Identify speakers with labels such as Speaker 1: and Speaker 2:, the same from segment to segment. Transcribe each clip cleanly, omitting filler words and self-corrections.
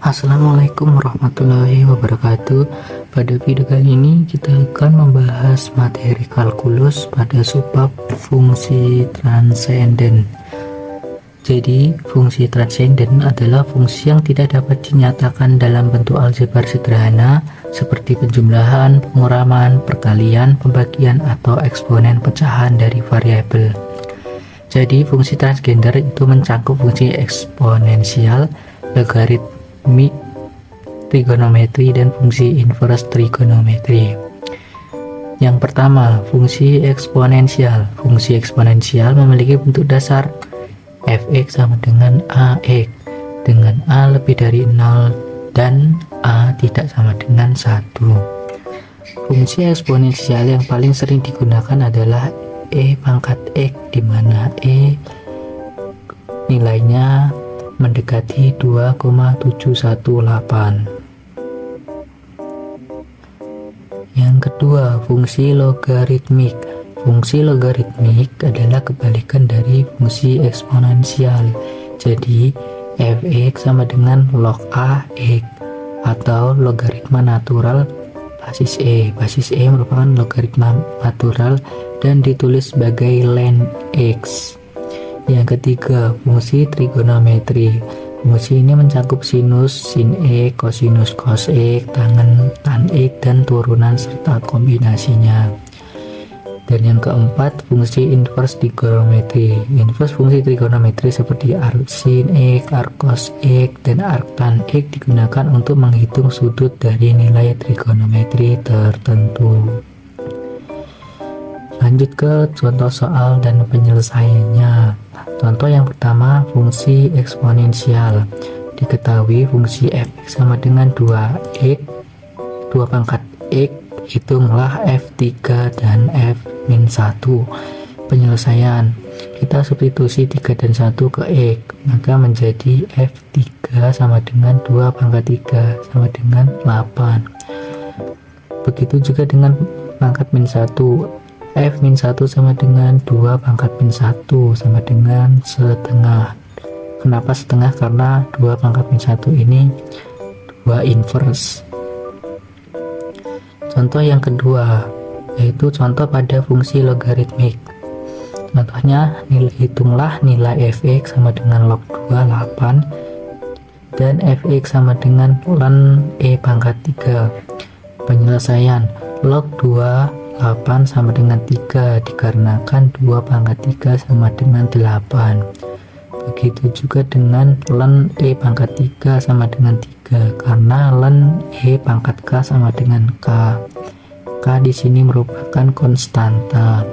Speaker 1: Assalamualaikum warahmatullahi wabarakatuh. Pada video kali ini kita akan membahas materi kalkulus pada subbab fungsi transenden. Jadi fungsi transenden adalah fungsi yang tidak dapat dinyatakan dalam bentuk aljabar sederhana seperti penjumlahan, penguraman, perkalian, pembagian, atau eksponen pecahan dari variabel. Jadi fungsi transgender itu mencakup fungsi eksponensial, logaritmik, trigonometri, dan fungsi inverse trigonometri. Yang pertama, fungsi eksponensial. Fungsi eksponensial memiliki bentuk dasar fx sama dengan ax, dengan a lebih dari 0 dan a tidak sama dengan 1. Fungsi eksponensial yang paling sering digunakan adalah e pangkat x, di mana e nilainya mendekati 2,718. Yang kedua, fungsi logaritmik. Fungsi logaritmik adalah kebalikan dari fungsi eksponensial. Jadi fx sama dengan log a x atau logaritma natural basis e. Basis e merupakan logaritma natural dan ditulis sebagai ln x. Yang ketiga, fungsi trigonometri. Fungsi ini mencakup sinus, sin x, kosinus, cos x, tan x, dan turunan serta kombinasinya. Dan yang keempat, fungsi inverse trigonometri. Inverse fungsi trigonometri seperti arc sin x, arc cos x, dan arc tan x digunakan untuk menghitung sudut dari nilai trigonometri tertentu. Lanjut ke contoh soal dan penyelesaiannya. Contoh yang pertama, fungsi eksponensial. Diketahui fungsi fx sama dengan 2x, 2 pangkat x, hitunglah f3 dan f-1. Penyelesaian, kita substitusi 3 dan 1 ke x, maka menjadi f3 sama dengan 2 pangkat 3 sama dengan 8. Begitu juga dengan pangkat min 1, f-1 sama dengan 2 pangkat min 1 sama dengan setengah. Kenapa setengah? Karena 2 pangkat min 1 ini 2 inverse. Contoh yang kedua, yaitu contoh pada fungsi logaritmik. Contohnya, hitunglah nilai fx sama dengan log 2, 8, dan fx sama dengan ln e pangkat 3. Penyelesaian, log 2, 8 sama dengan 3 dikarenakan 2 pangkat 3 sama dengan 8. Begitu juga dengan ln e pangkat 3 sama dengan 3 karena ln e pangkat k sama dengan k. K di sini merupakan konstanta.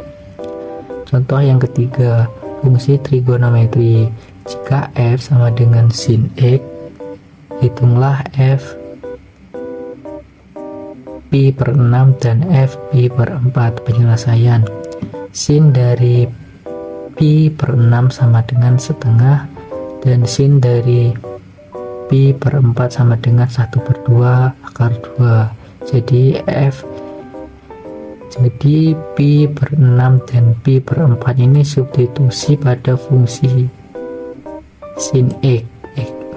Speaker 1: Contoh yang ketiga, fungsi trigonometri. Jika f sama dengan sin x, hitunglah f pi per 6 dan f pi per 4. Penyelesaian, sin dari pi per 6 sama dengan setengah dan sin dari pi per 4 sama dengan 1/2 akar 2. Jadi pi per 6 dan pi per 4 ini substitusi pada fungsi sin x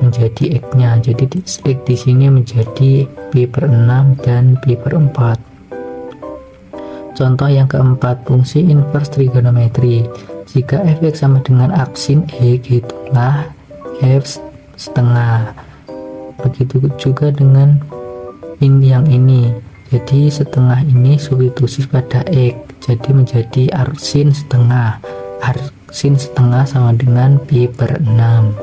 Speaker 1: menjadi x-nya. Jadi x di sini menjadi pi per 6 dan pi per 4. Contoh yang keempat, fungsi inverse trigonometri. Jika fx sama dengan arc sin x, hitunglah f setengah. Begitu juga dengan yang ini. Jadi setengah ini substitusi pada x, jadi menjadi arc sin setengah. Arc sin setengah sama dengan pi per 6.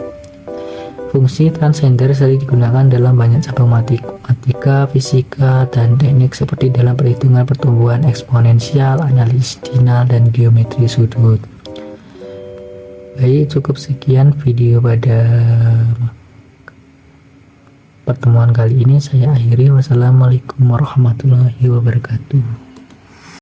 Speaker 1: Fungsi transender sering digunakan dalam banyak cabang matematika, fisika, dan teknik seperti dalam perhitungan pertumbuhan eksponensial, analisis dinal, dan geometri sudut. Baik, cukup sekian video pada pertemuan kali ini. Saya akhiri. Wassalamualaikum warahmatullahi wabarakatuh.